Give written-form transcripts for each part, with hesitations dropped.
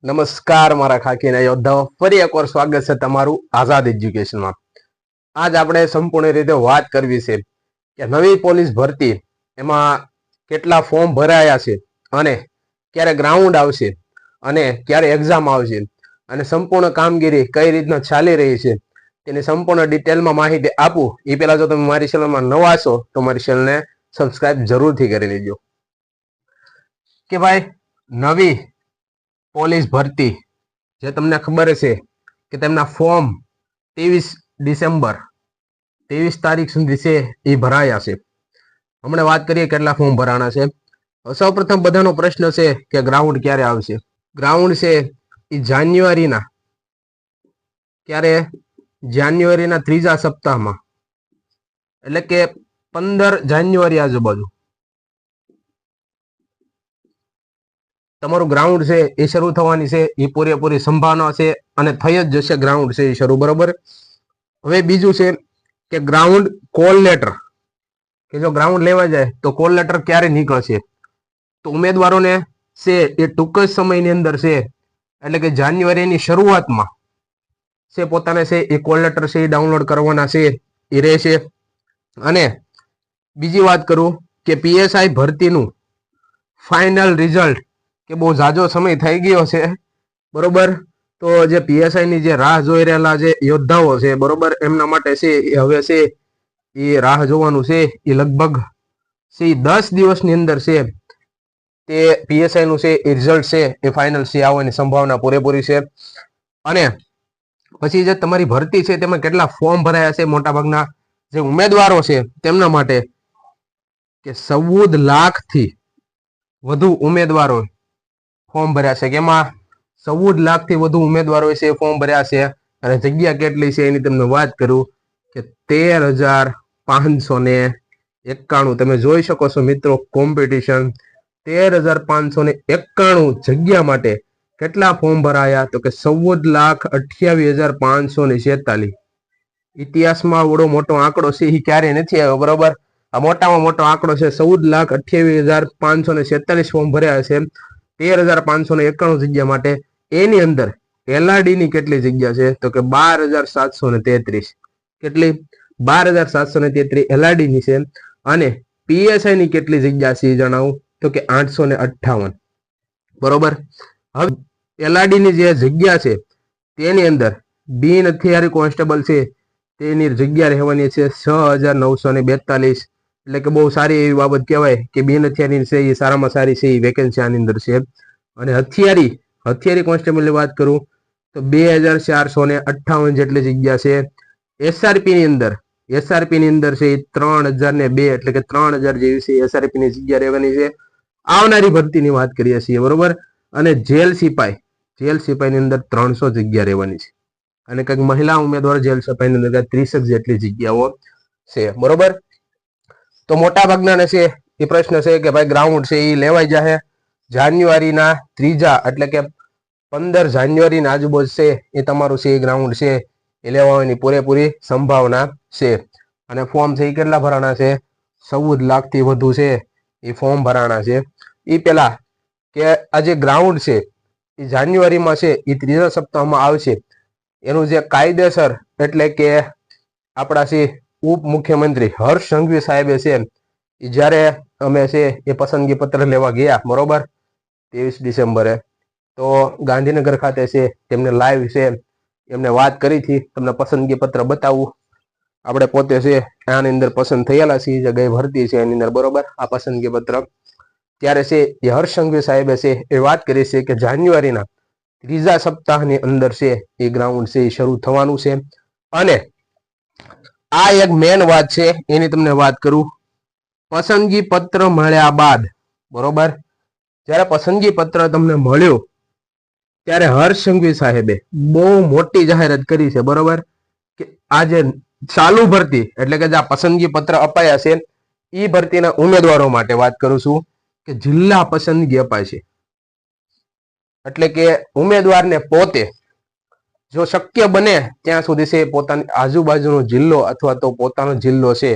નમસ્કાર મારા ખાકીના યોદ્ધાઓ, ફરી એકવાર સ્વાગત છે તમારું આઝાદ એજ્યુકેશનમાં. આજ આપણે સંપૂર્ણ રીતે વાત કરવી છે કે નવી પોલીસ ભરતી એમાં કેટલા ફોર્મ ભરાયા છે અને ક્યારે ગ્રાઉન્ડ આવશે અને ક્યારે એક્ઝામ આવશે અને સંપૂર્ણ કામગીરી કઈ રીતના ચાલી રહી છે તેની સંપૂર્ણ ડિટેલમાં માહિતી આપું એ પહેલા જો તમે મારી ચેનલમાં નવા છો તો મારી ચેનલને સબસ્ક્રાઇબ જરૂરથી કરી લેજો. કે ભાઈ નવી પોલીસ ભરતી જે તમને ખબર છે કે તેમના ફોર્મ 23 તારીખ સુધી છે એ ભરાયા છે. હમણાં વાત કરીએ કેટલા ફોર્મ ભરાણા છે. સૌ પ્રથમ બધાનો પ્રશ્ન છે કે ગ્રાઉન્ડ ક્યારે આવશે. ગ્રાઉન્ડ છે એ જાન્યુઆરીના ત્રીજા સપ્તાહમાં, એટલે કે 15 જાન્યુઆરી આજુબાજુ તમારું ગ્રાઉન્ડ છે એ શરૂ થવાની છે. એ પૂરેપૂરી સંભાવના છે અને થઈ જ જશે ગ્રાઉન્ડ છે એ શરૂ. બરોબર. હવે બીજું છે કે ગ્રાઉન્ડ કોલ લેટર, કે જો ગ્રાઉન્ડ લેવા જાય તો કોલ લેટર ક્યારે નીકળશે. તો ઉમેદવારોને છે એ ટૂંક જ સમયની અંદર છે, એટલે કે જાન્યુઆરીની શરૂઆતમાં છે પોતાને છે એ કોલ લેટર છે એ ડાઉનલોડ કરવાના છે એ રહેશે. અને બીજી વાત કરું કે પીએસઆઈ ભરતીનું ફાઇનલ રિઝલ્ટ, કે બહુ ઝાઝો સમય થઈ ગયો છે. બરોબર. તો જે પીએસઆઈ ની જે રાહ જોઈ રહેલા જે યોદ્ધાઓ છે, બરોબર, એમના માટે છે એ હવે છે એ રાહ જોવાનું છે. એ લગભગ છે 10 દિવસની અંદર છે તે પીએસઆઈ નું છે એ રિઝલ્ટ છે એ ફાઇનલ છે આવવાની સંભાવના પૂરેપૂરી છે. અને પછી જે તમારી ભરતી છે તેમાં કેટલા ફોર્મ ભરાયા છે મોટાભાગના જે ઉમેદવારો છે તેમના માટે, કે 14 લાખથી વધુ ઉમેદવારો ફોર્મ ભર્યા છે. કે એમાં 14 લાખથી વધુ ઉમેદવારો છે ફોર્મ ભર્યા છે. અને જગ્યા કેટલી છે એની તમને વાત કરું કે 13,591. તમે જોઈ શકો છો મિત્રો કોમ્પિટિશન. 13,591 જગ્યા માટે કેટલા ફોર્મ ભરાયા, તો કે 14,28,546. ઇતિહાસમાં બડો મોટો આંકડો છે એ ક્યારે નથી આવ્યો. બરોબર. આ મોટામાં મોટો આંકડો છે. 14,28,546 ફોર્મ ભર્યા છે 13,591 જગ્યા માટે. એની અંદર એલઆરડી ની કેટલી જગ્યા છે, તો કે 12,733. કેટલી? 12,733 એલઆરડી ની છે. અને પીએસઆઈ ની કેટલી જગ્યા છે એ જણાવું, તો કે 858. બરોબર. હવે એલઆરડી ની જે જગ્યા છે તેની અંદર બિન હથિયારી કોન્સ્ટેબલ છે તેની જગ્યા રહેવાની છે 6,942. એટલે કે બહુ સારી એવી બાબત કહેવાય કે બિન હથિયારી છે એ સારામાં સારી છે એ વેકેન્સી આની અંદર છે. અને હથિયારી કોન્સ્ટેબલની વાત કરું તો 2,458 જેટલી જગ્યા છે. એસઆરપી ની અંદર છે એ 3,002, એટલે કે 3,000 જેવી છે એસઆરપી ની જગ્યા રહેવાની છે. આવનારી ભરતીની વાત કરીએ છીએ. બરોબર. અને જેલ સિપાઈ ની અંદર 300 જગ્યા રહેવાની છે. અને કંઈક મહિલા ઉમેદવાર જેલ સિપાઈ ની અંદર 30 જેટલી જગ્યાઓ છે. બરોબર. તો મોટા ભાગના છે એ પ્રશ્ન છે કે ભાઈ ગ્રાઉન્ડ છે એ લેવાઈ જાય જાન્યુઆરીના ત્રીજા, એટલે કે 15 જાન્યુઆરીના આજુબાજુ છે એ તમારું છે એ ગ્રાઉન્ડ છે એ લેવાની પૂરેપૂરી સંભાવના છે. અને ફોર્મ છે એ કેટલા ભરાણા છે? 14 લાખથી વધુ છે એ ફોર્મ ભરાણા છે. એ પેલા કે આ જે ગ્રાઉન્ડ છે એ જાન્યુઆરીમાં છે એ ત્રીજા સપ્તાહમાં આવશે. એનું જે કાયદેસર, એટલે કે આપણા છે ઉપમુખ્યમંત્રી હર્ષ સંઘવી સાહેબે છે એ જ્યારે અમે છે એ પસંદગી પત્ર લેવા ગયા, બરોબર, 23 ડિસેમ્બરે, તો ગાંધીનગર ખાતે છે તેમને લાઈવ છે એમને વાત કરી હતી. તમને પસંદગી પત્ર બતાવું. આપણે પોતે છે આની અંદર પસંદ થયેલા છીએ, જે ગઈ ભરતી છે એની અંદર. બરોબર. આ પસંદગી પત્ર ત્યારે છે એ હર્ષ સંઘવી સાહેબે છે એ વાત કરી છે કે જાન્યુઆરીના ત્રીજા સપ્તાહની અંદર છે એ ગ્રાઉન્ડ છે એ શરૂ થવાનું છે. અને આ એક મેન વાત છે એની તમને વાત કરું. પસંદગી પત્ર મળ્યા બાદ, બરોબર, જ્યારે પસંદગી પત્ર તમને મળ્યું ત્યારે હર્ષ સંઘવી સાહેબે બહુ મોટી જાહેરાત કરી છે. બરોબર. કે આ જે ચાલુ ભરતી, એટલે કે જે પસંદગી પત્ર અપાયા છે એ ભરતીના ઉમેદવારો માટે વાત કરું છું કે જિલ્લા પસંદગી અપાય છે. એટલે કે ઉમેદવારને પોતે જો શક્ય બને ત્યાં સુધી છે પોતાની આજુબાજુનો જિલ્લો અથવા તો પોતાનો જિલ્લો છે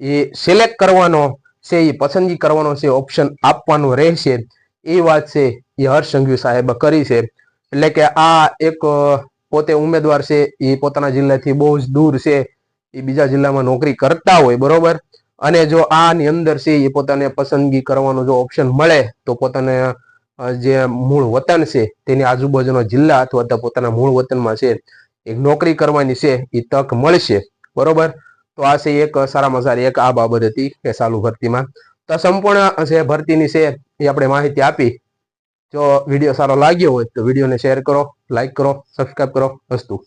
એ સિલેક્ટ કરવાનો છે, એ પસંદગી કરવાનો છે, ઓપ્શન આપવાનો રહેશે. એ વાત છે એ હર્ષ સંઘવી સાહેબે કરી છે. એટલે કે આ એક પોતે ઉમેદવાર છે એ પોતાના જિલ્લાથી બહુ જ દૂર છે, એ બીજા જિલ્લામાં નોકરી કરતા હોય, બરોબર, અને જો આની અંદર છે એ પોતાને પસંદગી કરવાનો જો ઓપ્શન મળે તો પોતાને જે મૂળ વતન છે તેની આજુબાજુનો જિલ્લા અથવા તો પોતાના મૂળ વતનમાં છે એક નોકરી કરવાની છે એ તક મળશે, બરોબર. તો આ છે એક સારામાં સારી એક આ બાબત હતી કે ચાલુ ભરતીમાં. તો સંપૂર્ણ છે ભરતીની છે એ આપણે માહિતી આપી. જો વિડીયો સારો લાગ્યો હોય તો વિડીયોને શેર કરો, લાઈક કરો, સબસ્ક્રાઇબ કરો. અસ્તુ.